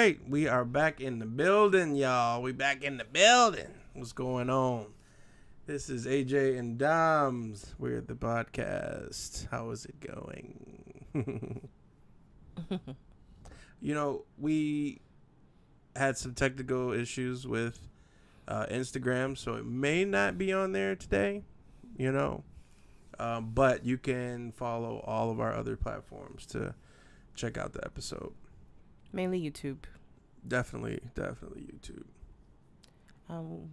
right, we are back in the building, y'all. We back in the building. What's going on? This is AJ and Doms. We're at the podcast. How is it going? You know, we had some technical issues with Instagram, so it may not be on there today, you know. But you can follow all of our other platforms to check out the episode. Mainly YouTube. Definitely YouTube.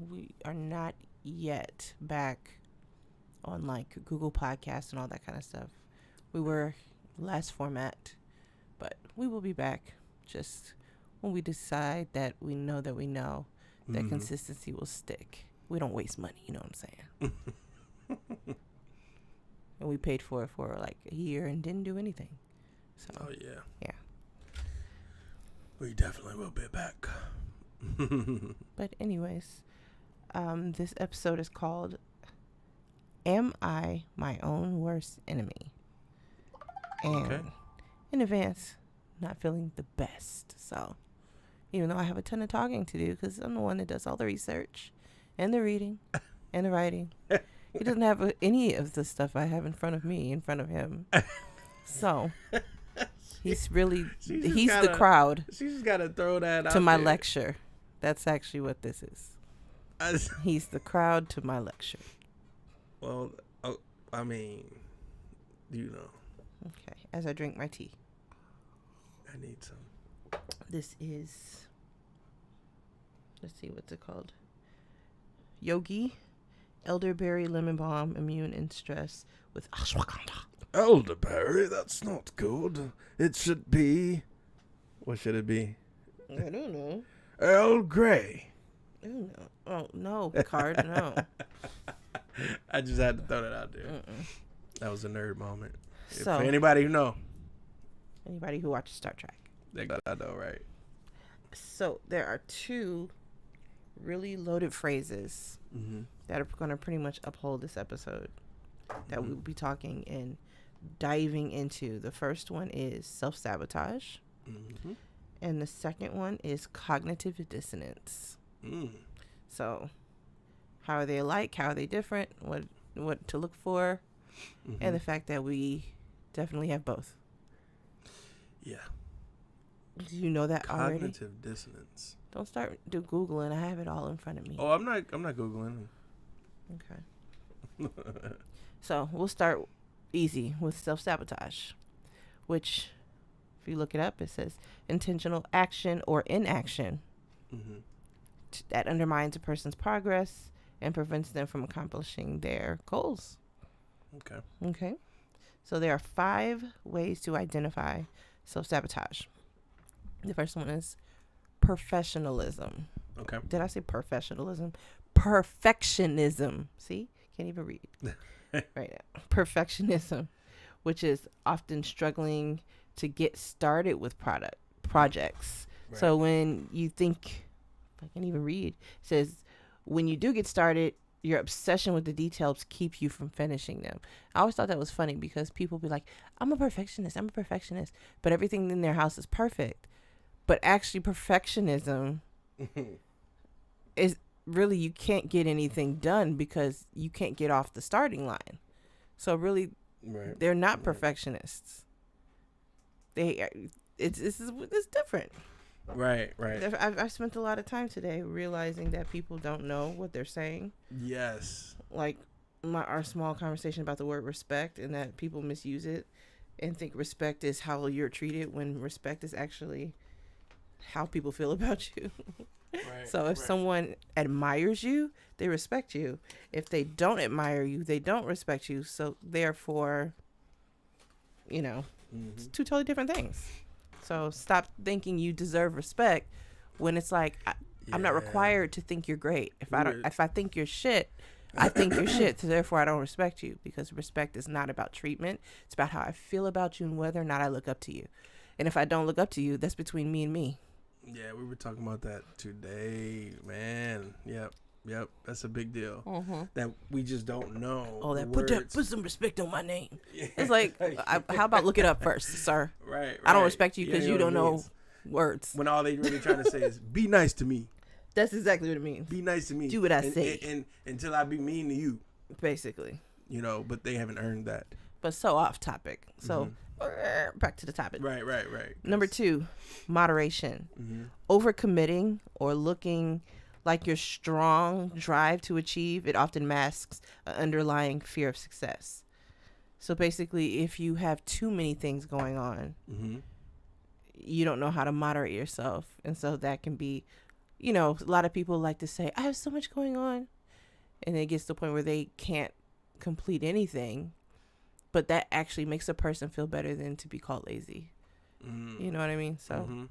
We are not yet back on like Google Podcasts and all that kind of stuff. We were last format, but we will be back just when we decide that we know that consistency will stick. We don't waste money, you know what I'm saying? And we paid for it for like a year and didn't do anything. So, oh, yeah. Yeah. We definitely will be back. But anyways, this episode is called Am I My Own Worst Enemy? And in advance, not feeling the best. So, even though I have a ton of talking to do because I'm the one that does all the research and the reading and the writing. He doesn't have any of the stuff I have in front of me, in front of him. So, he's the crowd. She's got to throw that out to my there. lecture. That's actually what this is. He's the crowd to my lecture. Well, I mean, you know. Okay, as I drink my tea. I need some. This is, let's see, what's it called? Yogi Elderberry Lemon Balm Immune and Stress with ashwagandha. Elderberry? That's not good. It should be... What should it be? I don't know. Earl Grey. Oh, no, Picard, no. I just had to throw that out there. That was a nerd moment. So, for anybody who know. Anybody who watches Star Trek. I know, right? So, there are two really loaded phrases that are going to pretty much uphold this episode that we'll be talking and diving into. The first one is self-sabotage. And the second one is cognitive dissonance. So, how are they alike? How are they different? What to look for? And the fact that we definitely have both. Yeah. Do you know that already? Cognitive dissonance. Don't start Googling. I have it all in front of me. Oh, I'm not Googling. Okay. So, we'll start easy with self-sabotage, which, if you look it up, it says intentional action or inaction that undermines a person's progress and prevents them from accomplishing their goals. Okay. So there are 5 ways to identify self-sabotage. The first one is professionalism. Okay. Did I say professionalism? Perfectionism. See? Can't even read. Right now. Perfectionism, which is often struggling to get started with projects. Right. So when you think, I can't even read, it says when you do get started, your obsession with the details keeps you from finishing them. I always thought that was funny because people be like, I'm a perfectionist, but everything in their house is perfect. But actually perfectionism is really, you can't get anything done because you can't get off the starting line. So really, they're not perfectionists. It's different. Right. I've spent a lot of time today realizing that people don't know what they're saying. Yes. Like our small conversation about the word respect, and that people misuse it and think respect is how you're treated when respect is actually how people feel about you. Right, so if someone admires you, they respect you. If they don't admire you, they don't respect you. So therefore, it's 2 totally different things. So stop thinking you deserve respect when it's like I'm not required to think you're great. If I think you're shit, I think you're shit. So therefore, I don't respect you, because respect is not about treatment. It's about how I feel about you and whether or not I look up to you. And if I don't look up to you, that's between me and me. Yeah, we were talking about that today, man. Yep. That's a big deal. That we just don't know. Oh, put some respect on my name. It's like, how about look it up first, sir? Right. I don't respect you because you don't know Words. when all they really trying to say is be nice to me. That's exactly what it means. Be nice to me. Do what I say. And until I be mean to you. Basically. You know, but they haven't earned that. But so off topic. So back to the topic. Right. Number 2, moderation. Overcommitting or looking like your strong drive to achieve, it often masks an underlying fear of success. So basically, if you have too many things going on, you don't know how to moderate yourself. And so that can be, you know, a lot of people like to say, I have so much going on. And it gets to the point where they can't complete anything. But that actually makes a person feel better than to be called lazy. You know what I mean? So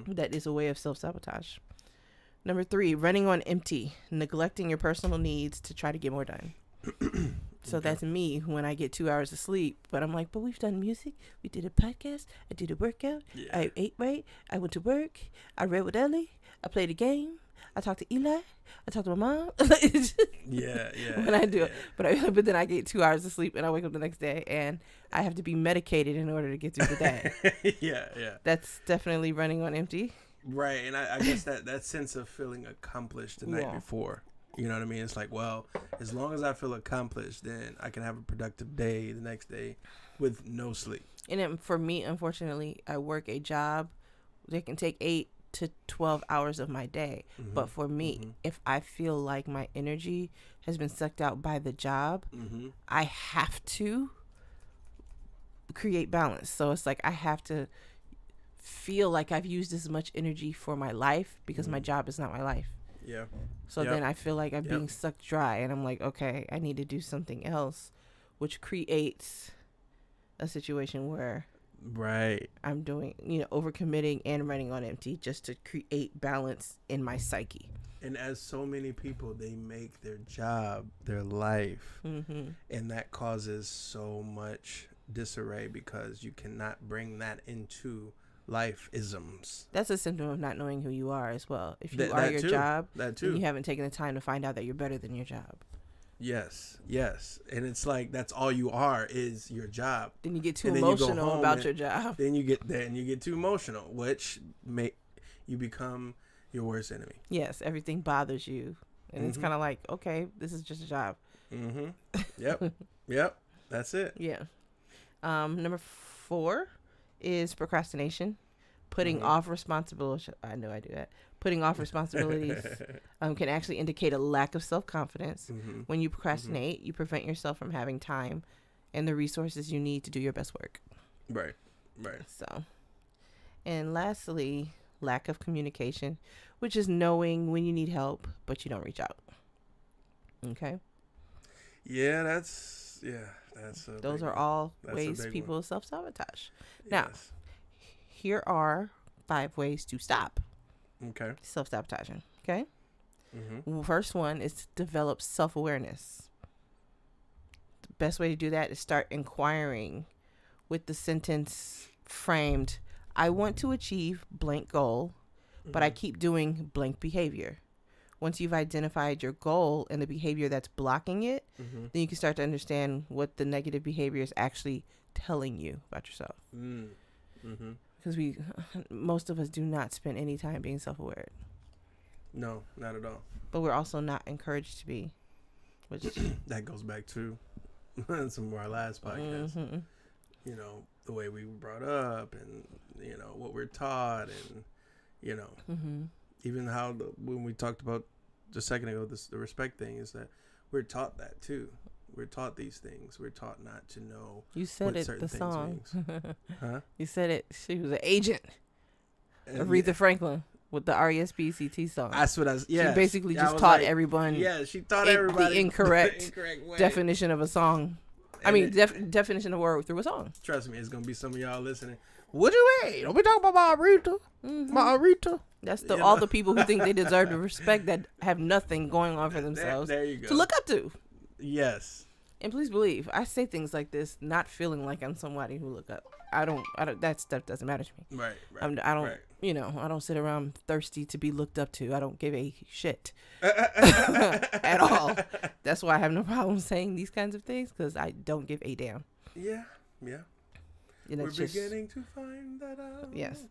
that is a way of self-sabotage. Number 3, running on empty, neglecting your personal needs to try to get more done. So that's me when I get 2 hours of sleep. But I'm like, but we've done music. We did a podcast. I did a workout. Yeah. I ate right. I went to work. I read with Ellie. I played a game. I talked to Eli. I talked to my mom. Yeah. When I do it. But then I get 2 hours of sleep and I wake up the next day and I have to be medicated in order to get through the day. Yeah. That's definitely running on empty. Right, and I guess that sense of feeling accomplished the night before. You know what I mean? It's like, well, as long as I feel accomplished, then I can have a productive day the next day with no sleep. And then for me, unfortunately, I work a job that can take 8 to 12 hours of my day. But for me, if I feel like my energy has been sucked out by the job, I have to create balance. So it's like I have to feel like I've used as much energy for my life because my job is not my life. Yeah. So then I feel like I'm being sucked dry and I'm like, okay, I need to do something else, which creates a situation where I'm doing, overcommitting and running on empty just to create balance in my psyche. And as so many people, they make their job their life. And that causes so much disarray because you cannot bring that into life-isms. That's a symptom of not knowing who you are as well. If you are your job, then you haven't taken the time to find out that you're better than your job. Yes. And it's like that's all you are is your job. Then you get too emotional about your job. Then you get too emotional, which you become your worst enemy. Yes, everything bothers you. And it's kind of like, okay, this is just a job. Yep. That's it. Yeah. Number 4 is procrastination. Putting off responsibility. I know I do that. Putting off responsibilities can actually indicate a lack of self-confidence. When you procrastinate, you prevent yourself from having time and the resources you need to do your best work. Right. So, and lastly, lack of communication, which is knowing when you need help, but you don't reach out. Okay? Yeah, that's those are all ways people self-sabotage. Now, here are 5 ways to stop self-sabotaging. Okay? First one is to develop self-awareness. The best way to do that is start inquiring with the sentence framed, I want to achieve blank goal, but I keep doing blank behavior. Once you've identified your goal and the behavior that's blocking it, then you can start to understand what the negative behavior is actually telling you about yourself. Because most of us do not spend any time being self-aware. No, not at all. But we're also not encouraged to be. Which that goes back to some of our last podcasts. You know, the way we were brought up and, what we're taught and, even how when we talked about just a second ago, the respect thing is that we're taught that too. We're taught these things. We're taught not to know. You said it, the song. Huh? You said it. She was an agent of Aretha Franklin with the R.E.S.P.C.T. song. That's what I was. Yeah. She basically just taught everyone. Yeah, she taught everybody the incorrect way. definition of a song. Definition of a word through a song. Trust me, it's gonna be some of y'all listening. What you mean? Don't be talking about my Aretha. My Aretha. That's all the people who think they deserve the respect that have nothing going on for themselves. There you go. To look up to. Yes. And please believe, I say things like this not feeling like I'm somebody who look up. I don't. That stuff doesn't matter to me. Right. I don't. I don't sit around thirsty to be looked up to. I don't give a shit at all. That's why I have no problem saying these kinds of things because I don't give a damn. Yeah. And We're beginning to find that out. Yes.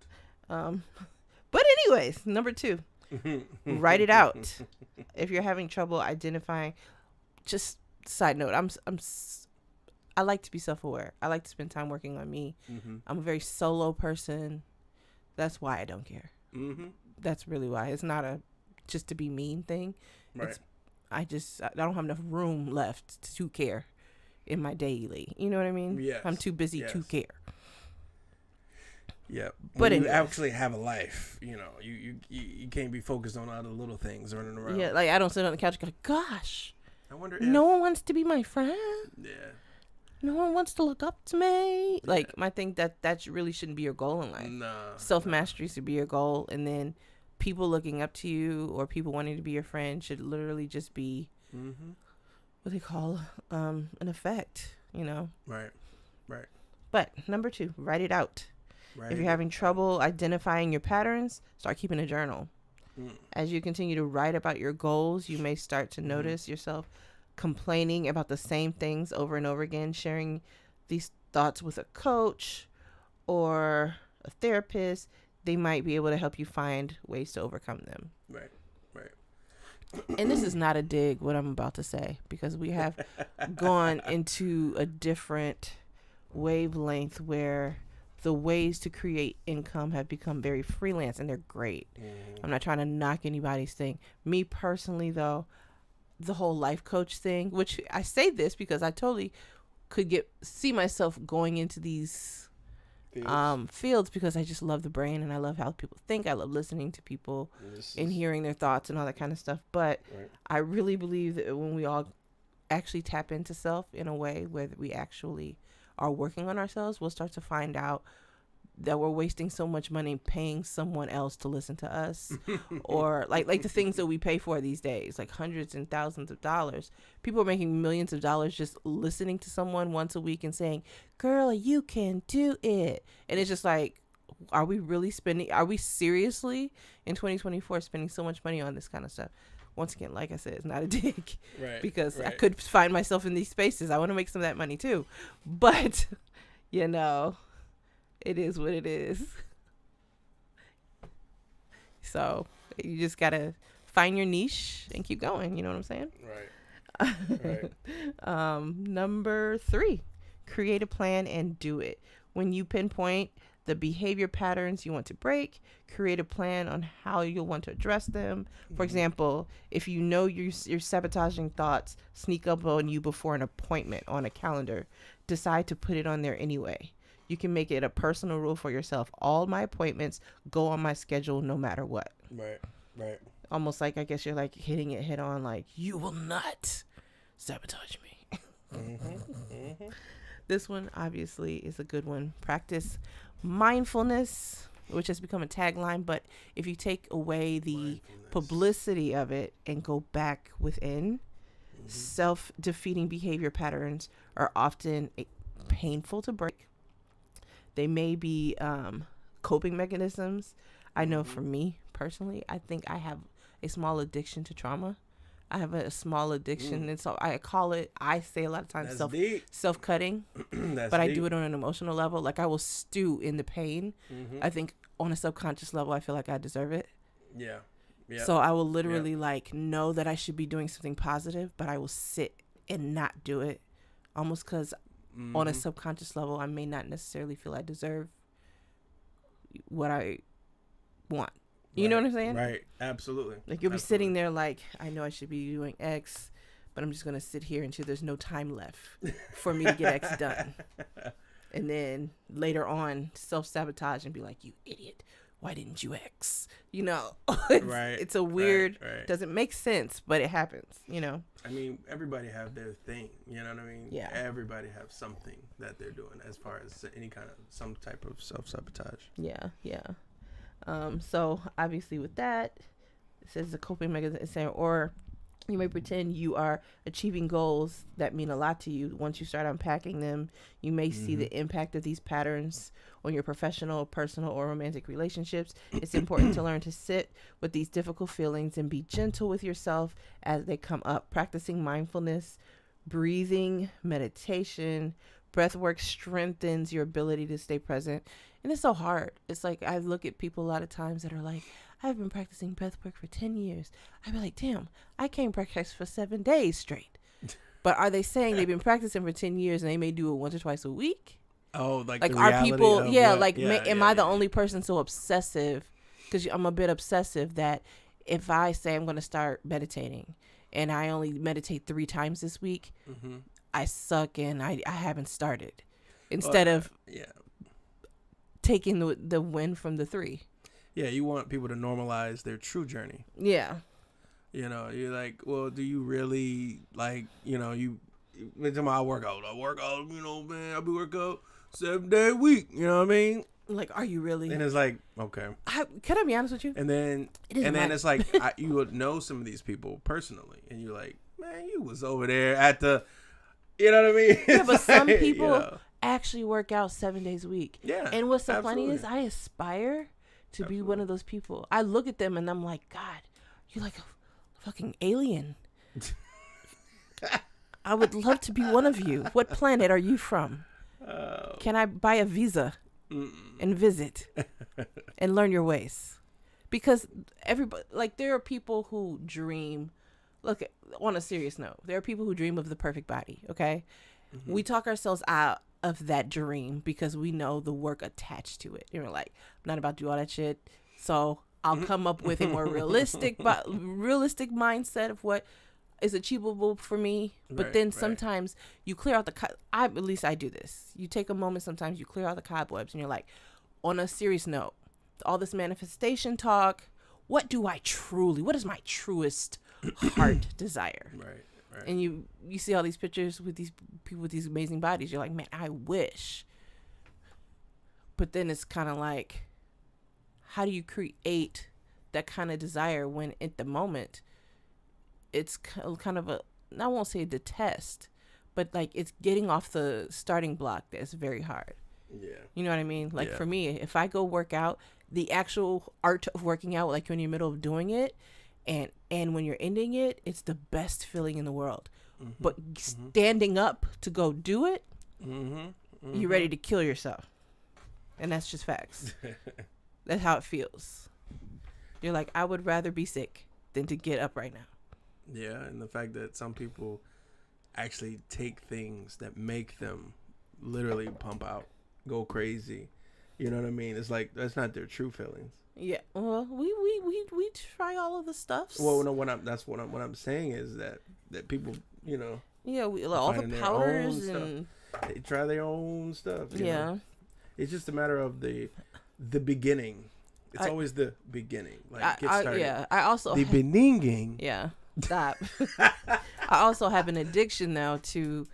But anyways, number 2, write it out. If you're having trouble identifying, just side note, I like to be self-aware. I like to spend time working on me. I'm a very solo person. That's why I don't care. That's really why. It's not a just to be mean thing. Right. I don't have enough room left to care in my daily. You know what I mean? Yes. I'm too busy to care. Yeah, but you actually have a life, you know, you can't be focused on all the little things running around. Yeah, like I don't sit on the couch and go, gosh, I wonder if no one wants to be my friend. Yeah. No one wants to look up to me. Yeah. Like, my thing that really shouldn't be your goal in life. No. Self-mastery should be your goal, and then people looking up to you or people wanting to be your friend should literally just be what they call an effect, you know? Right. But number 2, write it out. If you're having trouble identifying your patterns, start keeping a journal. As you continue to write about your goals, you may start to notice yourself complaining about the same things over and over again. Sharing these thoughts with a coach or a therapist, they might be able to help you find ways to overcome them. Right. And this is not a dig, what I'm about to say, because we have gone into a different wavelength where the ways to create income have become very freelance, and they're great. I'm not trying to knock anybody's thing. Me personally, though, the whole life coach thing, which I say this because I totally could see myself going into these fields because I just love the brain and I love how people think. I love listening to people and hearing their thoughts and all that kind of stuff. But I really believe that when we all actually tap into self in a way where we actually are working on ourselves, we'll start to find out that we're wasting so much money paying someone else to listen to us or like the things that we pay for these days, like hundreds and thousands of dollars. People are making millions of dollars just listening to someone once a week and saying, girl, you can do it. And it's just like, are we seriously in 2024 spending so much money on this kind of stuff? Once again, like I said, it's not a dig because I could find myself in these spaces. I want to make some of that money too. But, you know, it is what it is. So you just got to find your niche and keep going. You know what I'm saying? Right. Number 3, create a plan and do it. When you pinpoint the behavior patterns you want to break, create a plan on how you'll want to address them. For example, if you know your sabotaging thoughts sneak up on you before an appointment on a calendar, decide to put it on there anyway. You can make it a personal rule for yourself. All my appointments go on my schedule no matter what. Right. Almost like, I guess you're like hitting it head on, like, you will not sabotage me. This one obviously is a good one. Practice mindfulness, which has become a tagline, but if you take away the publicity of it and go back within, self-defeating behavior patterns are often painful to break. They may be coping mechanisms. I know for me personally, I think I have a small addiction to trauma. I have a small addiction, and so I say a lot of times self-cutting, but I do it on an emotional level. Like, I will stew in the pain. I think on a subconscious level, I feel like I deserve it. Yeah. So I will literally like know that I should be doing something positive, but I will sit and not do it, almost because on a subconscious level, I may not necessarily feel I deserve what I want. You know what I'm saying? Right. Absolutely. Like, you'll be sitting there like, I know I should be doing X, but I'm just going to sit here until there's no time left for me to get X done. And then later on, self-sabotage and be like, you idiot. Why didn't you X? You know, it's a weird, doesn't make sense, but it happens, you know? I mean, everybody have their thing, you know what I mean? Yeah. Everybody have something that they're doing as far as some type of self-sabotage. Yeah. So obviously with that, it says the coping mechanism, or you may pretend you are achieving goals that mean a lot to you. Once you start unpacking them, you may see the impact of these patterns on your professional, personal, or romantic relationships. It's important to learn to sit with these difficult feelings and be gentle with yourself as they come up. Practicing mindfulness, breathing, meditation, breath work strengthens your ability to stay present And it's so hard. It's like I look at people a lot of times that are like, I've been practicing breath work for 10 years. I'd be like, damn, I can't practice for 7 days straight. But are they saying they've been practicing for 10 years and they may do it once or twice a week? Oh, like Like the are reality people, of yeah, what- like yeah, am yeah, I the yeah. only person so obsessive? Because I'm a bit obsessive that if I say I'm going to start meditating and I only meditate 3 times this week, Mhm. I suck and I haven't started. Instead of yeah. taking the win from the 3. Yeah, you want people to normalize their true journey. Yeah. You know, you're like, well, do you really like, you mention my workout. I work out, man, I be working out 7 day a week. You know what I mean? Like, are you really? And it's like, okay. Can I be honest with you? And then It isn't right. it's like you would know some of these people personally, and you're like, man, you was over there at the, you know what I mean? Yeah, but It's some like, people actually work out 7 days a week. Yeah. And what's so absolutely. funny is I aspire to be one of those people. I look at them and I'm like, God, you're like a fucking alien. I would love to be one of you. What planet are you from? Can I buy a visa and visit and learn your ways? Because everybody, like, there are people who dream. Look, on a serious note, there are people who dream of the perfect body. Okay, we talk ourselves out of that dream because we know the work attached to it. And we're like, I'm not about to do all that shit. So I'll come up with a more realistic mindset of what is achievable for me. But Right, then right. sometimes you clear out at least I do this. You take a moment sometimes, you clear out the cobwebs and you're like, on a serious note, all this manifestation talk, what is my truest heart desire? Right. And you see all these pictures with these people with these amazing bodies. You're like, man, I wish. But then it's kind of like, how do you create that kind of desire when at the moment it's kind of I won't say the test, but like it's getting off the starting block that's very hard. Yeah. You know what I mean? Like Yeah. for me, if I go work out, the actual art of working out, like when you're in the middle of doing it, and when you're ending it, it's the best feeling in the world. Mm-hmm. But standing up to go do it, you're ready to kill yourself. And that's just facts. That's how it feels. You're like, I would rather be sick than to get up right now. Yeah, and the fact that some people actually take things that make them literally pump out, go crazy. You know what I mean? It's like that's not their true feelings. Yeah. Well, we try all of the stuff. Well, no, what I'm saying is that people, Yeah, we all the finding their powders own and they try their own stuff. you yeah. know? It's just a matter of the beginning. It's I- always the beginning. Like get started. Yeah. I also The beginning. yeah. Stop. I also have an addiction now to.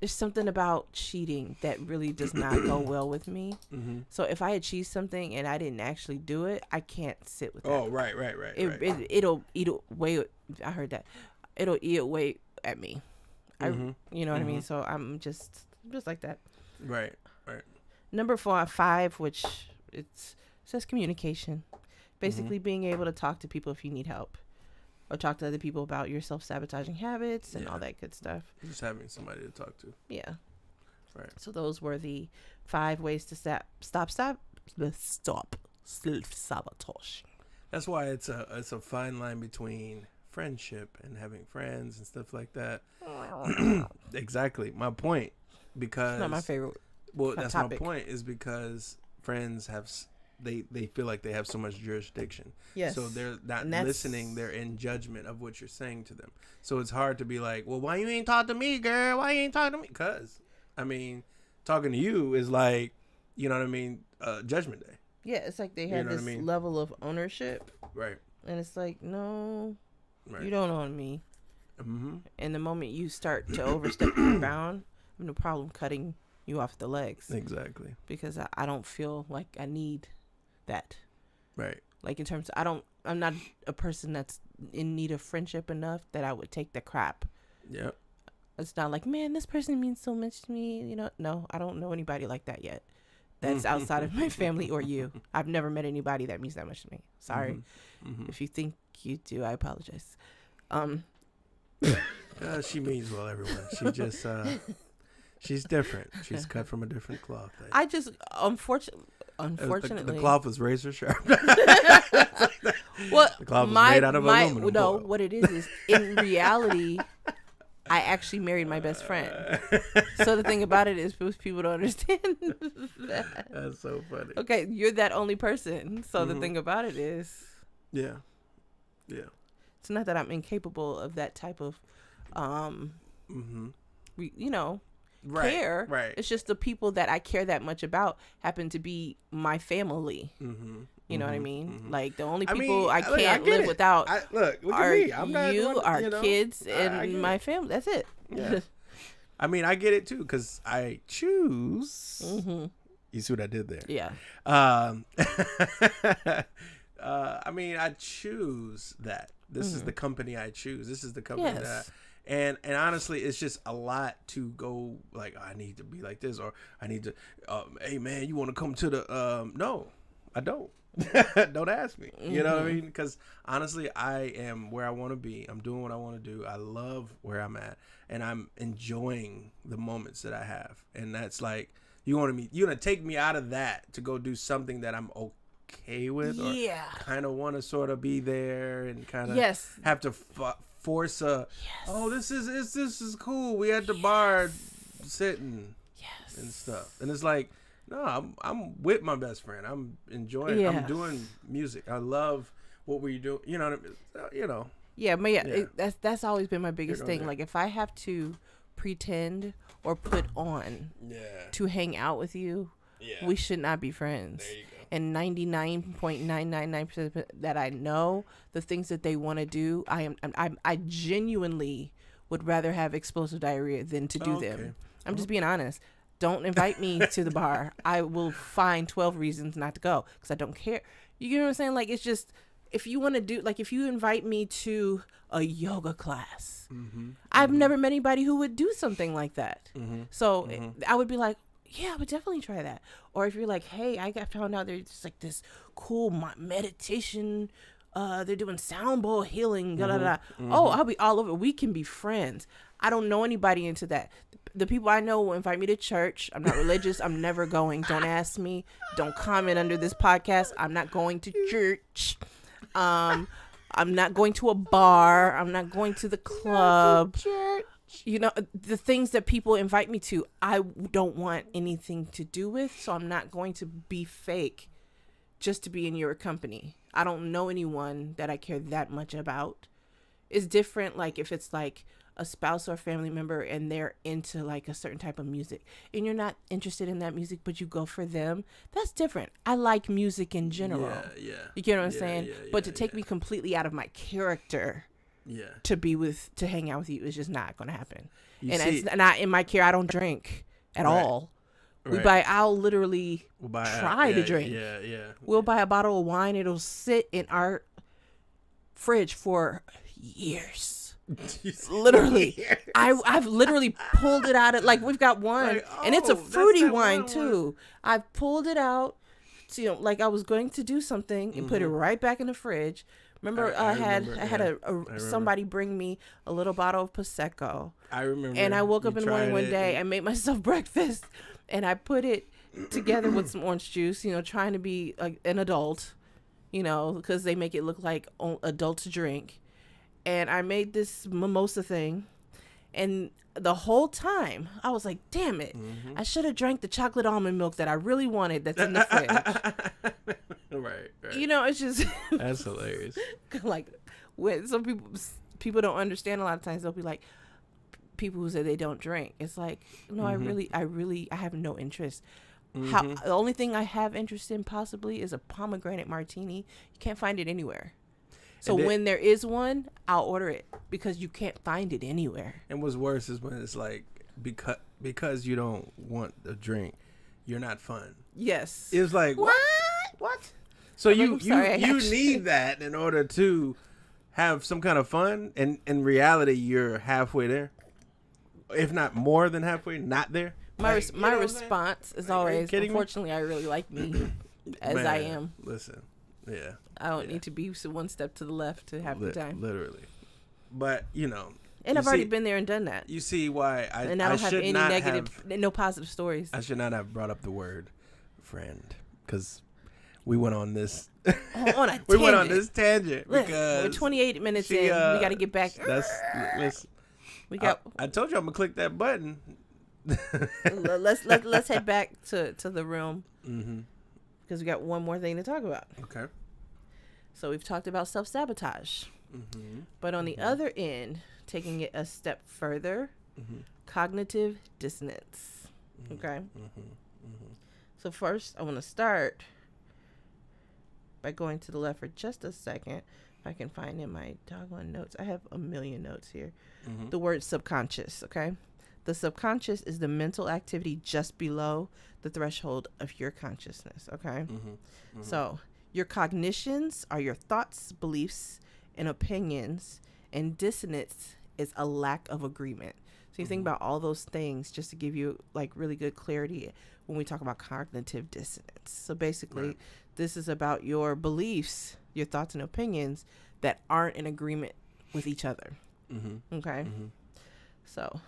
There's something about cheating that really does not go well with me. Mm-hmm. So if I achieve something and I didn't actually do it, I can't sit with that. Oh, right. It'll eat away. I heard that. It'll eat away at me. You know what I mean? So I'm just like that. Right. Number 5, which says communication. Basically being able to talk to people if you need help. Or talk to other people about your self-sabotaging habits and all that good stuff. Just having somebody to talk to. Yeah. Right. So those were the 5 ways to stop self-sabotage. That's why it's a fine line between friendship and having friends and stuff like that. Exactly. My point. Because It's not my favorite. Well, that's topic. my point. Is because friends have they feel like they have so much jurisdiction. Yes. So they're not And that's- listening. They're in judgment of what you're saying to them. So it's hard to be like, well, why you ain't talk to me, girl? Why you ain't talking to me? Because, I mean, talking to you is like, you know what I mean, Judgment Day. Yeah, it's like they You have know what this I mean? level of ownership. Right. And it's like, no, Right. you don't own me. Mm-hmm. And the moment you start to overstep your bound, I'm no problem cutting you off the legs. Exactly. Because I don't feel like I need that. Right. Like in terms of, I'm not a person that's in need of friendship enough that I would take the crap. Yep. It's not like, man, this person means so much to me. You know, no, I don't know anybody like that yet. That's outside of my family or you. I've never met anybody that means that much to me. Sorry. Mm-hmm. If you think you do, I apologize. She means well, everyone. She just, she's different. She's cut from a different cloth. I just, unfortunately, unfortunately, the cloth was razor sharp. Well, the cloth was made out of aluminum no, foil. what it is in reality, I actually married my best friend. So the thing about it is, most people don't understand that. That's so funny. Okay, you're that only person. So the Mhm. thing about it is, Yeah. Yeah. it's not that I'm incapable of that type of, Mm-hmm. care. Right. It's just the people that I care that much about happen to be my family. Mm-hmm. You know what I mean? Mm-hmm. Like the only I people mean, I look, can't get live it. without Look at are me. I'm not you, one, our you know, kids, I and get my it. family. That's it. Yeah. I mean, I get it too, because I choose. Mm-hmm. You see what I did there? Yeah. I mean, I choose that. This is the company I choose. This is the company Yes. that. And honestly, it's just a lot to go like, I need to be like this, or I need to, hey man, you want to come to the, no, I don't. Don't ask me. You know what I mean? Because honestly, I am where I want to be. I'm doing what I want to do. I love where I'm at, and I'm enjoying the moments that I have. And that's like, you're gonna take me out of that to go do something that I'm okay with, or Yeah. kind of want to sort of be there and kind of Yes. have to force a. Oh, this is cool. We at the bar sitting Yes. and stuff, and it's like, no, I'm with my best friend. I'm enjoying. Yeah. I'm doing music. I love what we do. You know what I mean? You know. Yeah, but yeah, Yeah. that's always been my biggest You're thing. going Like if I have to pretend or put on Yeah. to hang out with you, Yeah. we should not be friends. There you go. And 99.999% that I know, the things that they want to do, I genuinely would rather have explosive diarrhea than to do Okay. them. I'm just being honest. Don't invite me to the bar. I will find 12 reasons not to go because I don't care. You know what I'm saying? Like, it's just, if you want to do, like, if you invite me to a yoga class, I've never met anybody who would do something like that. So I would be like, yeah, I would definitely try that. Or if you're like, hey, I got found out there's just like this cool meditation. They're doing sound bowl healing. Da, da, da. Oh, I'll be all over. We can be friends. I don't know anybody into that. The people I know will invite me to church. I'm not religious. I'm never going. Don't ask me. Don't comment under this podcast. I'm not going to church. I'm not going to a bar. I'm not going to the club. You know, the things that people invite me to, I don't want anything to do with. So I'm not going to be fake just to be in your company. I don't know anyone that I care that much about. It's different, like, if it's like a spouse or family member and they're into like a certain type of music and you're not interested in that music, but you go for them. That's different. I like music in general. Yeah. You get what I'm Yeah, saying? yeah, But to yeah, take me completely out of my character Yeah. to hang out with you is just not going to happen. You And see- it's not in my care. I don't drink at Right. all. Right. I'll literally We'll buy try to drink. Yeah. We'll buy a bottle of wine. It'll sit in our fridge for years. Literally. I've literally pulled it out of, like, we've got one, Like, and it's a oh, that's fruity that wine one too. I've pulled it out, so, you know, like I was going to do something and put it right back in the fridge. Remember, I had remember. somebody bring me a little bottle of Prosecco. I remember. And I woke up you in the morning tried one it day and- and made myself breakfast, and I put it together with some orange juice, you know, trying to be an adult, you know, because they make it look like adults drink. And I made this mimosa thing, and the whole time I was like, damn it, I should have drank the chocolate almond milk that I really wanted that's in the fridge. right. You know, it's just That's hilarious. like, when some people don't understand, a lot of times they'll be like, people who say they don't drink, it's like, no, I have no interest. The only thing I have interest in possibly is a pomegranate martini. You can't find it anywhere. So when there is one, I'll order it because you can't find it anywhere. And what's worse is when it's like, because you don't want a drink, you're not fun. Yes. It's like, What? So I'm you sorry, you actually. need that in order to have some kind of fun, and in reality, you're halfway there, if not more than halfway. Not there. My Like, you know what I'm saying? response is Like, are you always, kidding me? unfortunately, I really like me as I Man, am. Listen, yeah, I don't need to be one step to the left to have the time. literally. But you know, And you I've already see- been there and done that. You see why And I don't have should any not negative, no positive stories. I should not have brought up the word friend, because we went on this. On a We went on tangent. this tangent Look, because we're 28 minutes she, in. We got to get back. listen. We got. I told you I'm gonna click that button. let's head back to the room Mm-hmm. because we got one more thing to talk about. Okay. So we've talked about self-sabotage, Mm-hmm. but on the other end, taking it a step further, Mm-hmm. cognitive dissonance. Okay. Mm-hmm. So first, I want to start by going to the left for just a second. If I can find in my doggone notes. I have a million notes here. Mm-hmm. The word subconscious, okay? The subconscious is the mental activity just below the threshold of your consciousness, okay? Mm-hmm. Mm-hmm. So your cognitions are your thoughts, beliefs, and opinions, and dissonance is a lack of agreement. So you think Mhm. about all those things just to give you like really good clarity when we talk about cognitive dissonance. So basically, Right. this is about your beliefs, your thoughts and opinions that aren't in agreement with each other. Mm-hmm. Okay. Mm-hmm. So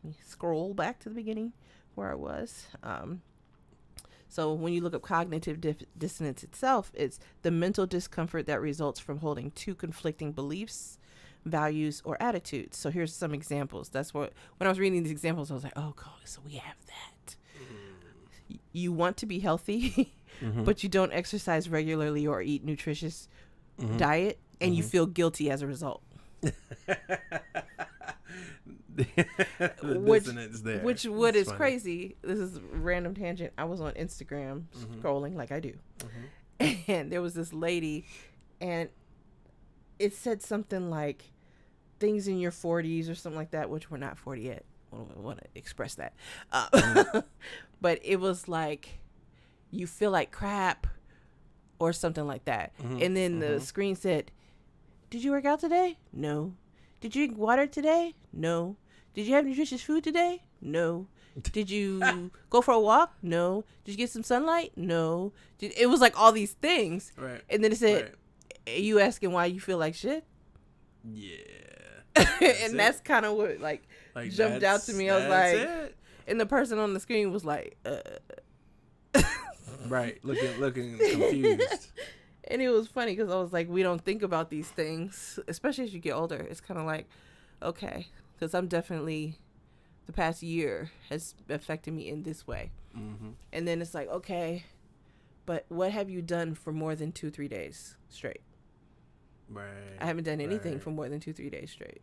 let me scroll back to the beginning where I was. So when you look up cognitive dissonance itself, it's the mental discomfort that results from holding two conflicting beliefs, values, or attitudes. So here's some examples. That's what, when I was reading these examples, I was like, oh, God, so we have that. You want to be healthy, Mm-hmm. but you don't exercise regularly or eat nutritious Mm-hmm. diet, and you Mhm. feel guilty as a result. The Which- dissonance there. Which what It's is funny. crazy. This is a random tangent. I was on Instagram Mhm. scrolling like I do. Mhm. And there was this lady, and it said something like things in your 40s or something like that, which we're not 40 yet. I want to express that. But it was like you feel like crap or something like that. Mhm. And then the Mhm. screen said, did you work out today? No. Did you drink water today? No. Did you have nutritious food today? No. Did you go for a walk? No. Did you get some sunlight? No. It was like all these things. Right. And then it said, Right. are you asking why you feel like shit? Yeah. And that's it. kind of what like Like, jumped out to me. I was that's like, it. and the person on the screen was like, Right, looking confused. and it was funny because I was like, we don't think about these things, especially as you get older. It's kind of like, okay, because I'm definitely, the past year has affected me in this way. Mm-hmm. And then it's like, okay, but what have you done for more than 2-3 days straight? Right. I haven't done anything right. for more than 2-3 days straight.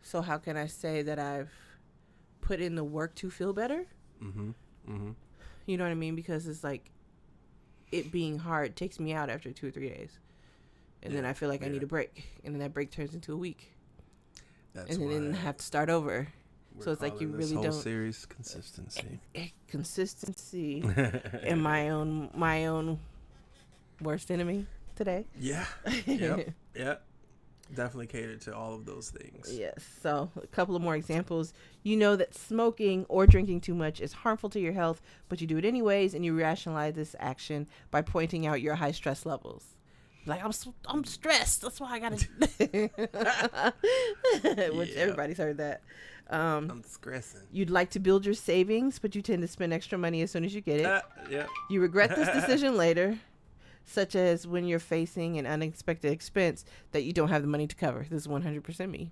So how can I say that I've put in the work to feel better? Mm-hmm. Mm-hmm. You know what I mean? Because it's like it being hard takes me out after 2 or 3 days. And then Yeah, I feel like I yeah. need a break. And then that break turns into a week. That's And then why I have to start over. we're so it's like you calling this really whole don't- series consistency. Consistency and my own worst enemy today. Yeah. Yep. Yep. Definitely catered to all of those things. Yes. So a couple of more examples. You know that smoking or drinking too much is harmful to your health, but you do it anyways, and you rationalize this action by pointing out your high stress levels. Like I'm stressed. That's why I gotta. Which Yeah. everybody's heard that. I'm stressing. You'd like to build your savings, but you tend to spend extra money as soon as you get it. Yeah. You regret this decision later, such as when you're facing an unexpected expense that you don't have the money to cover. This is 100% me.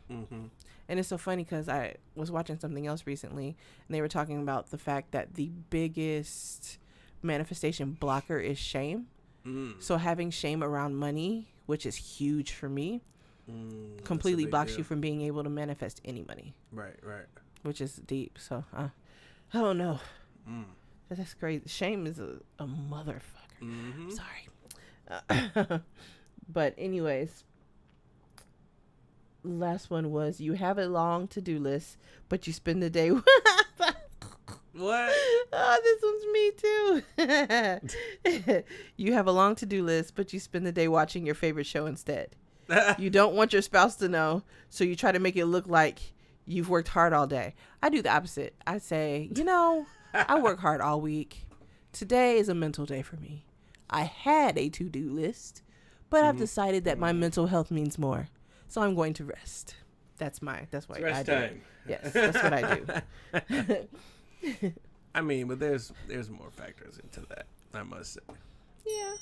Mm-hmm. And it's so funny because I was watching something else recently, and they were talking about the fact that the biggest manifestation blocker is shame. So having shame around money, which is huge for me, completely blocks you from being able to manifest any money, Right. Right. which is deep. So I don't know. Mm. That's crazy. Shame is a motherfucker. Mm-hmm. Sorry. But anyways, last one was you have a long to-do list, but you spend the day. What? Oh, this one's me too. You have a long to-do list, but you spend the day watching your favorite show instead. You don't want your spouse to know, so you try to make it look like you've worked hard all day. I do the opposite. I say, I work hard all week. Today is a mental day for me. I had a to-do list, but I've decided that my mental health means more. So I'm going to rest. That's what It's rest I do. time. Yes, that's what I do. I mean, but there's more factors into that, I must say. Yeah.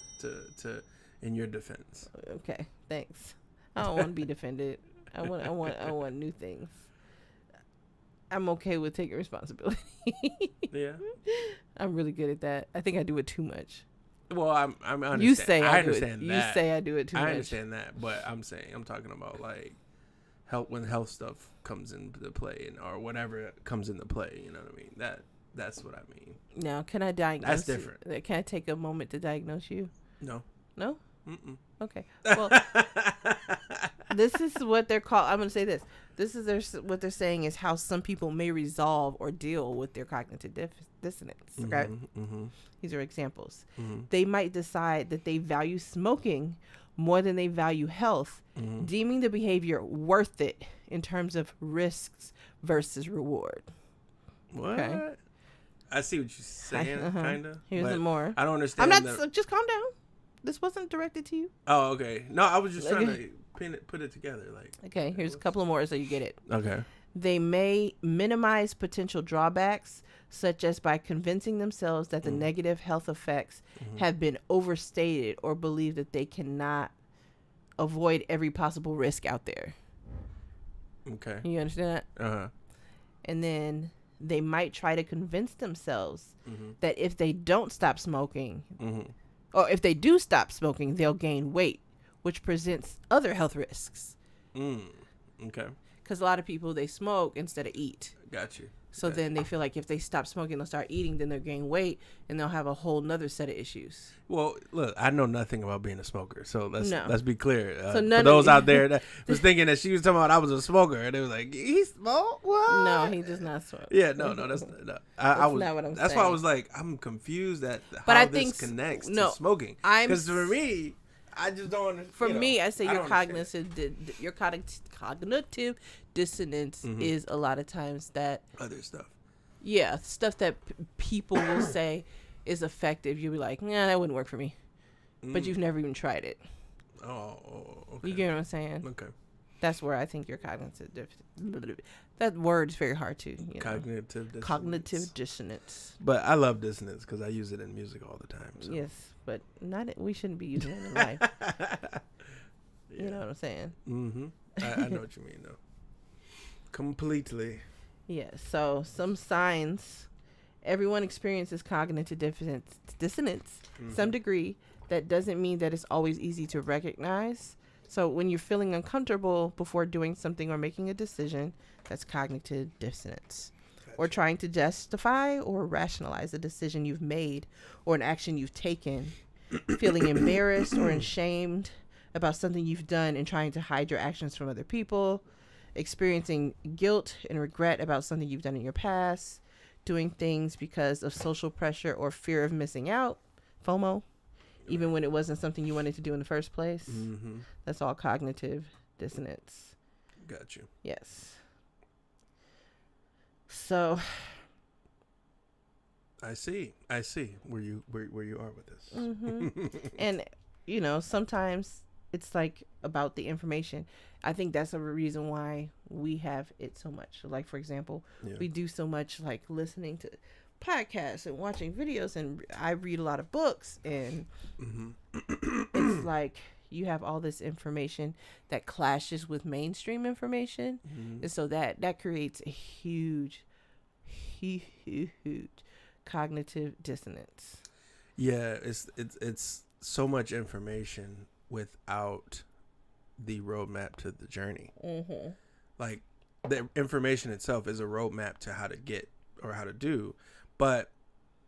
To in your defense. Okay. Thanks. I don't want to be defended. I want new things. I'm okay with taking responsibility. Yeah. I'm really good at that. I think I do it too much. Well, I understand. You say I I do it. understand You that. say I do it too much. I understand that, but I'm talking about like when health stuff comes into play or whatever comes into play. You know what I mean? That's what I mean. Now, can I diagnose? That's different. Can I take a moment to diagnose you? No. No. Mm-mm. Okay. Well, this is what they're called. I'm going to say this. This is what they're saying is how some people may resolve or deal with their cognitive dissonance. Okay. Mm-hmm. These are examples. Mm-hmm. They might decide that they value smoking more than they value health, Mm-hmm. deeming the behavior worth it in terms of risks versus reward. What? Okay. I see what you're saying, kind of. Here's more. I don't understand. I'm not. So just calm down. This wasn't directed to you. Oh, okay. No, I was just trying to put it together. Like. Okay, here's a couple of more so you get it. Okay. They may minimize potential drawbacks, such as by convincing themselves that the negative health effects have been overstated or believe that they cannot avoid every possible risk out there. Okay. You understand that? Uh-huh. And then they might try to convince themselves that if they don't stop smoking, or if they do stop smoking, they'll gain weight, which presents other health risks. Okay. Because a lot of people, they smoke instead of eat. Got you. So then they feel like if they stop smoking, they'll start eating, then they'll gain weight, and they'll have a whole nother set of issues. Well, look, I know nothing about being a smoker, so let's be clear. So for those out there that was thinking that she was talking about I was a smoker, and they was like, he smoked? What? No, he does not smoke. Yeah, no, that's I was, not what I'm that's saying. why I was like, I'm confused at But how I this think connects no, to smoking. Because for me, I just don't understand. For me, I say I your don't understand. cognitive dissonance is a lot of times that Other stuff. yeah, stuff that people will say is effective. You'll be like, nah, that wouldn't work for me. But you've never even tried it. Oh, okay. You get what I'm saying? Okay. That's where I think your cognitive that word is very hard to, Cognitive dissonance. Cognitive dissonance. But I love dissonance because I use it in music all the time. So. Yes, but we shouldn't be using it in life. Yeah. You know what I'm saying? Mm-hmm. I know what you mean, though. Completely. Yeah, so some signs. Everyone experiences cognitive dissonance some degree. That doesn't mean that it's always easy to recognize. So when you're feeling uncomfortable before doing something or making a decision, that's cognitive dissonance. Gotcha. Or trying to justify or rationalize a decision you've made or an action you've taken. Feeling embarrassed or ashamed about something you've done and trying to hide your actions from other people. Experiencing guilt and regret about something you've done in your past. Doing things because of social pressure or fear of missing out. FOMO. Even when it wasn't something you wanted to do in the first place. Mm-hmm. That's all cognitive dissonance. Got you. Yes. So. I see where you are with this. Mm-hmm. And, sometimes it's like about the information. I think that's a reason why we have it so much. Like, for example, we do so much like listening to podcasts and watching videos, and I read a lot of books, and it's like you have all this information that clashes with mainstream information, and so that creates a huge cognitive dissonance. Yeah, it's so much information without the roadmap to the journey. Like the information itself is a roadmap to how to get or how to do, but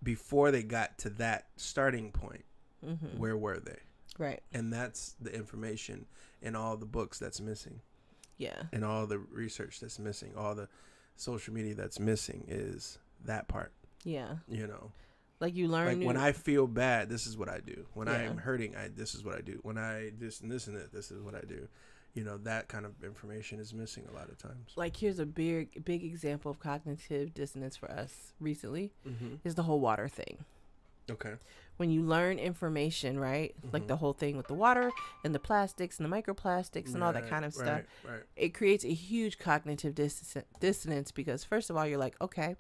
before they got to that starting point, where were they? Right. And that's the information in all the books that's missing. Yeah. And all the research that's missing, all the social media that's missing is that part. Yeah. Like you learn. Like when I feel bad, this is what I do. When I am hurting, this is what I do. When I this and that, this is what I do. That kind of information is missing a lot of times. Like here's a big example of cognitive dissonance for us recently is the whole water thing. Okay. When you learn information, right? Like the whole thing with the water and the plastics and the microplastics and all that kind of stuff. Right. It creates a huge cognitive dissonance because first of all, you're like, okay,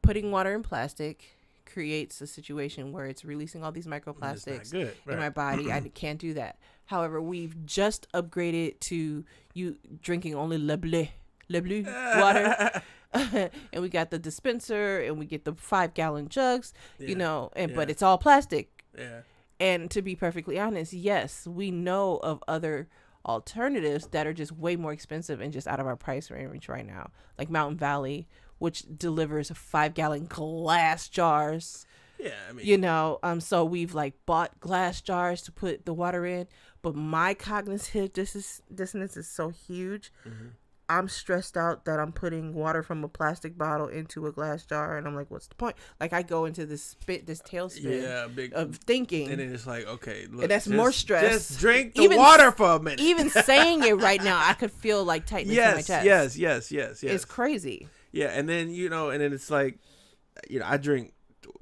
putting water in plastic creates a situation where it's releasing all these It's microplastics not good. in my body. I can't do that. However, we've just upgraded to you drinking only Le Bleu water. And we got the dispenser and we get the 5-gallon jugs, Yeah. you know, and but Yeah. it's all plastic. Yeah. And to be perfectly honest, yes, we know of other alternatives that are just way more expensive and just out of our price range right now, like Mountain Valley, which delivers 5-gallon glass jars. Yeah. I mean, You know, so we've like bought glass jars to put the water in, but my cognitive dissonance is so huge. Mhm. I'm stressed out that I'm putting water from a plastic bottle into a glass jar, and I'm like, what's the point? Like, I go into this tailspin yeah, big. of thinking, And then it's like, okay, look, and that's more stress. Just drink the Even water for a minute. Even saying it right now, I could feel like tightness in my chest. Yes. It's crazy. Yeah, and then and then it's like, I drink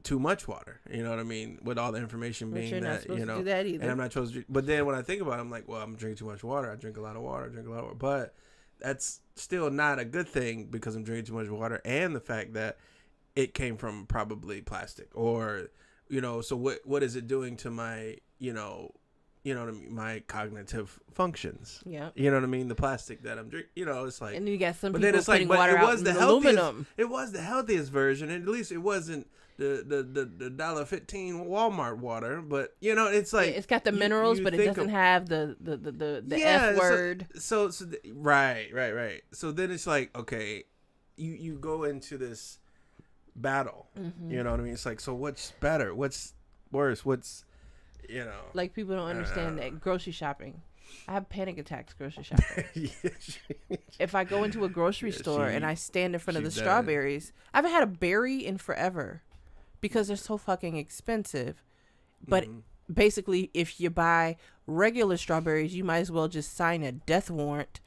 too much water. You know what I mean? With all the information But being you're not that supposed to do that either. and I'm not supposed to. But then when I think about it, I'm like, well, I'm drinking too much water. I drink a lot of water. But that's still not a good thing because I'm drinking too much water, and the fact that it came from probably plastic or, So what is it doing to my what I mean, my cognitive functions? Yeah. You know what I mean? The plastic that I'm drinking. It's like. And you got some But people then it's like, putting but water it out was in the healthiest. aluminum. It was the healthiest version, and at least it wasn't the $1.15 Walmart water. But it's like It's got the minerals, but it think doesn't have the F word. So right. So then it's like, okay, you go into this battle. Mm-hmm. You know what I mean? It's like, so what's better? What's worse? What's Like, people don't understand that grocery shopping. I have panic attacks grocery shopping. If I go into a grocery store and I stand in front of the does. strawberries, I haven't had a berry in forever because they're so fucking expensive. But basically, if you buy regular strawberries, you might as well just sign a death warrant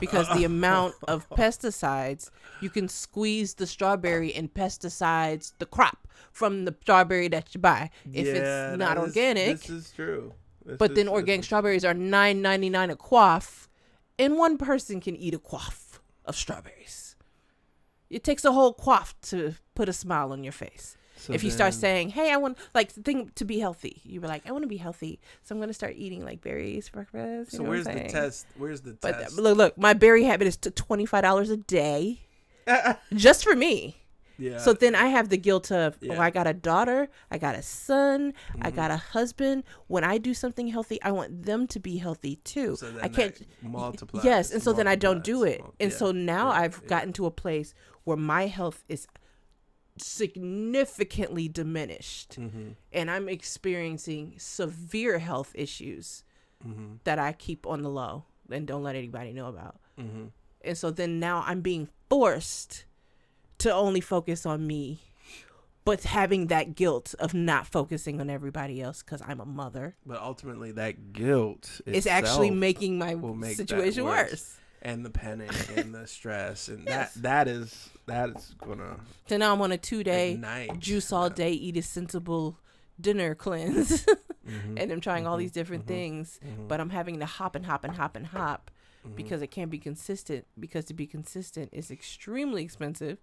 because the amount of pesticides, you can squeeze the strawberry and pesticides the crop from the strawberry that you buy if it's not organic. This is true. But then organic strawberries are $9.99 a quaff, and one person can eat a quaff of strawberries. It takes a whole quaff to put a smile on your face. So if you start saying, hey, I want, like, the thing to be healthy, you were like, I want to be healthy, so I'm going to start eating, like, berries for breakfast. So where's the test? But look, my berry habit is to $25 a day just for me. Yeah. So then I have the guilt of, Yeah. I got a daughter, I got a son, I Mm-hmm. got a husband. When I do something healthy, I want them to be healthy too. So then I can't that multiplies, Yes, and so then I don't do it. multiplies. And Yeah, so now yeah, I've gotten to a place where my health is significantly diminished. Mm-hmm. And I'm experiencing severe health issues Mm-hmm. that I keep on the low and don't let anybody know about. Mm-hmm. And so then now I'm being forced to only focus on me, but having that guilt of not focusing on everybody else because I'm a mother. But ultimately, that guilt It's actually itself making my will make that situation worse. and the panic and the stress, and Yes. that is gonna So now I'm on a 2-day ignite. juice all day, eat a sensible dinner cleanse. Mhm. And I'm trying all Mhm. these different Mhm. things, Mhm. but I'm having to hop and hop and hop and hop Mhm. because it can't be consistent, because to be consistent is extremely expensive.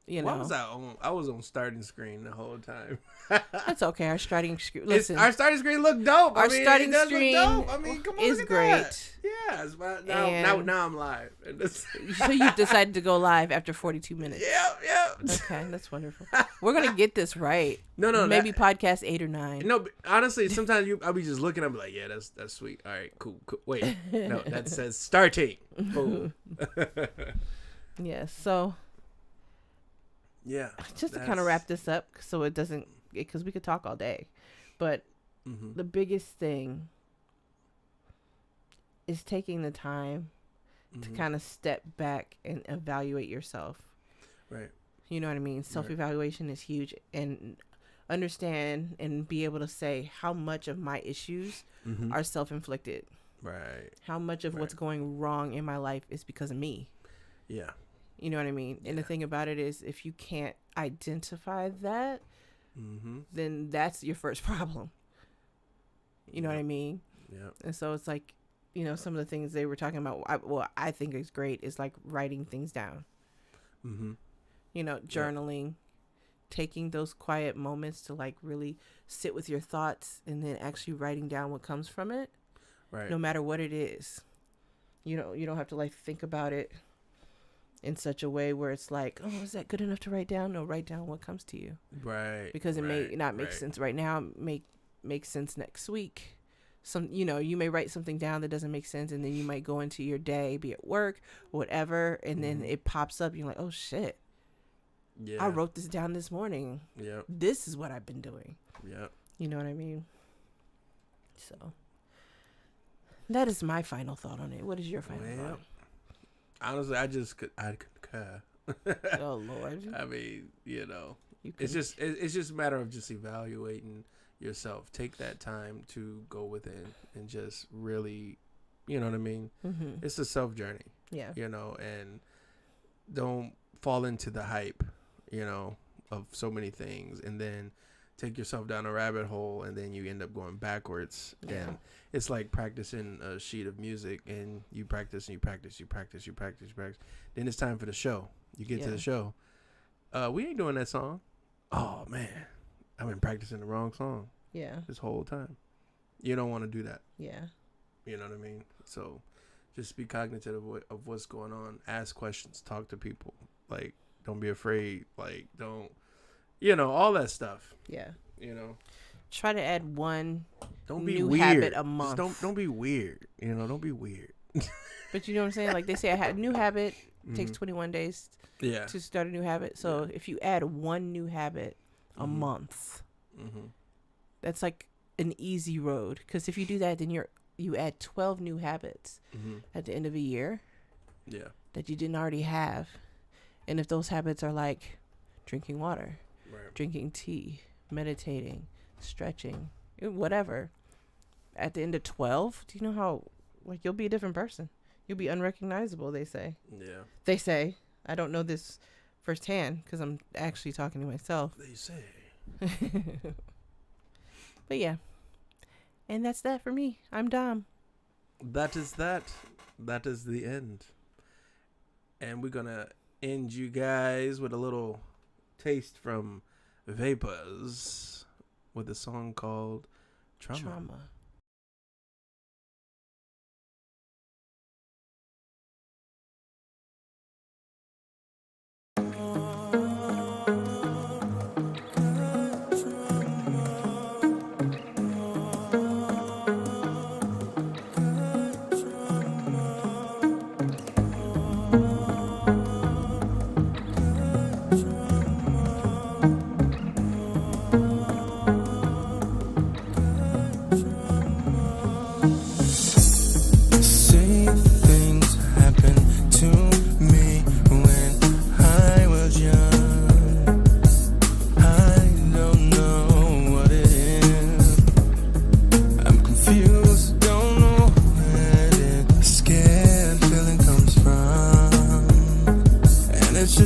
You What know, was I on? I was on starting screen the whole time. that's okay. Our starting screen, listen, Our starting screen looked dope. Our starting it does screen look dope. I mean, come on, is look at great. that. Yes, but now And- I'm live. And this- so you decided to go live after 42 minutes. yeah. Okay, that's wonderful. We're gonna get this right. No, Maybe podcast 8 or 9. No, but honestly, sometimes I'll be just looking. I'll be like, yeah, that's sweet. All right, cool. Wait, no, that says starting. Boom. Yeah. So Yeah. just to kind of wrap this up, so it doesn't, because we could talk all day, but Mm-hmm. the biggest thing is taking the time to kind of step back and evaluate yourself. Right. You know what I mean? Self-evaluation is huge, and understand and be able to say how much of my issues Mm-hmm. are self-inflicted. Right. How much of what's going wrong in my life is because of me. Yeah. You know what I mean? And the thing about it is, if you can't identify that, Mm-hmm. then that's your first problem. You know what I mean? Yeah. And so it's like, you know, some of the things they were talking about, I think is great, is like writing things down. Mm-hmm. journaling, taking those quiet moments to like really sit with your thoughts and then actually writing down what comes from it. Right. No matter what it is. You don't have to like think about it in such a way where it's like, oh, is that good enough to write down? No, write down what comes to you. Right. Because it may not make sense right now, make sense next week. You may write something down that doesn't make sense, and then you might go into your day, be at work, whatever, and then it pops up. You're like, oh shit. Yeah. I wrote this down this morning. Yep. This is what I've been doing. Yep. You know what I mean? So that is my final thought on it. What is your final thought? Honestly, I concur. Oh Lord. I mean, it's just a matter of just evaluating yourself. Take that time to go within and just really, you know what I mean? Mm-hmm. It's a self journey. Yeah. And don't fall into the hype, of so many things, and then take yourself down a rabbit hole, and then you end up going backwards. Yeah. And it's like practicing a sheet of music, and you practice and you practice, you practice, you practice, you practice. Then it's time for the show. You get to the show. We ain't doing that song. Oh man, I've been practicing the wrong song. Yeah. This whole time. You don't want to do that. Yeah. You know what I mean? So just be cognizant of what's going on. Ask questions. Talk to people. Like, don't be afraid. Like, don't, all that stuff. Yeah. Try to add one don't be new weird. habit a month. Just don't be weird. Don't be weird. But you know what I'm saying? Like they say, a new habit takes 21 days to start a new habit. So if you add one new habit a month, that's like an easy road. Because if you do that, then you add 12 new habits at the end of a year that you didn't already have. And if those habits are like drinking water, drinking tea, meditating, stretching, whatever, at the end of 12, do you know how, like, you'll be a different person. You'll be unrecognizable, they say. Yeah. They say. I don't know this firsthand because I'm actually talking to myself. They say. But yeah. And that's that for me. I'm Dom. That is that. That is the end. And we're going to end you guys with a little taste from Vapors with a song called Trauma.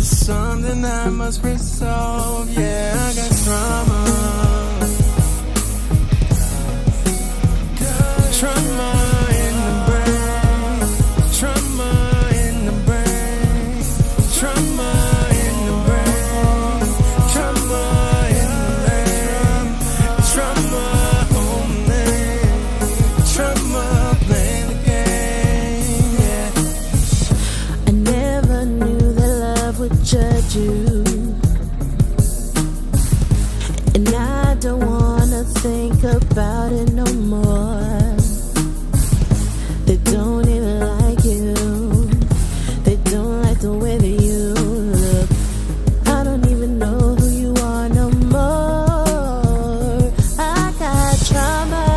Something I must resolve. Yeah, I got trauma. Trauma in the brain. Trauma in the brain. Trauma in the brain. Trauma in the brain. Trauma only. Trauma playing the game. Yeah. I never knew that love would judge you, and I don't wanna think about it no more. They don't even like you. They don't like the way that you look. I don't even know who you are no more. I got trauma.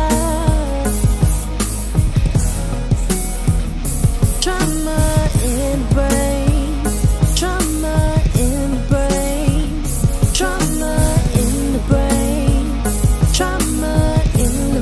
Trauma in the brain. Trauma in the brain. Trauma in the brain. Trauma in the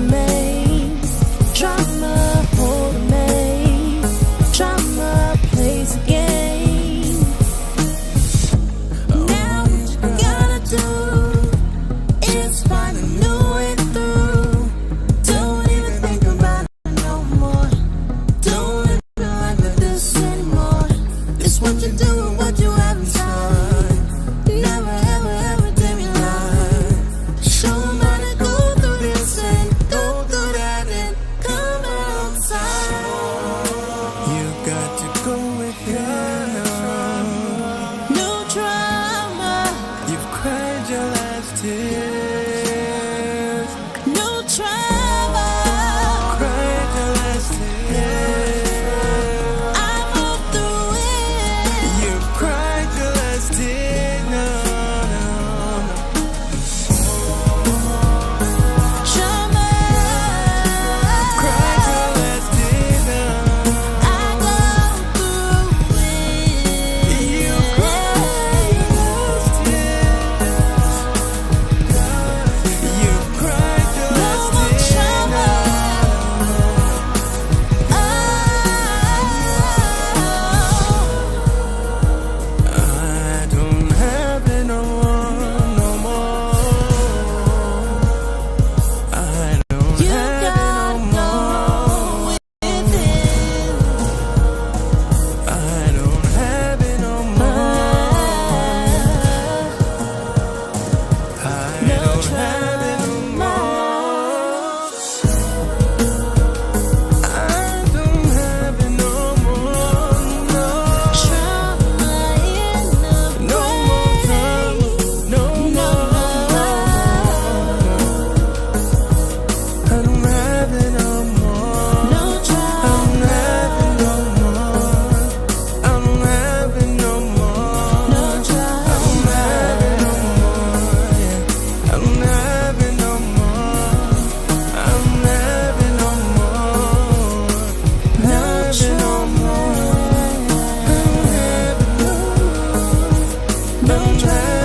Don't try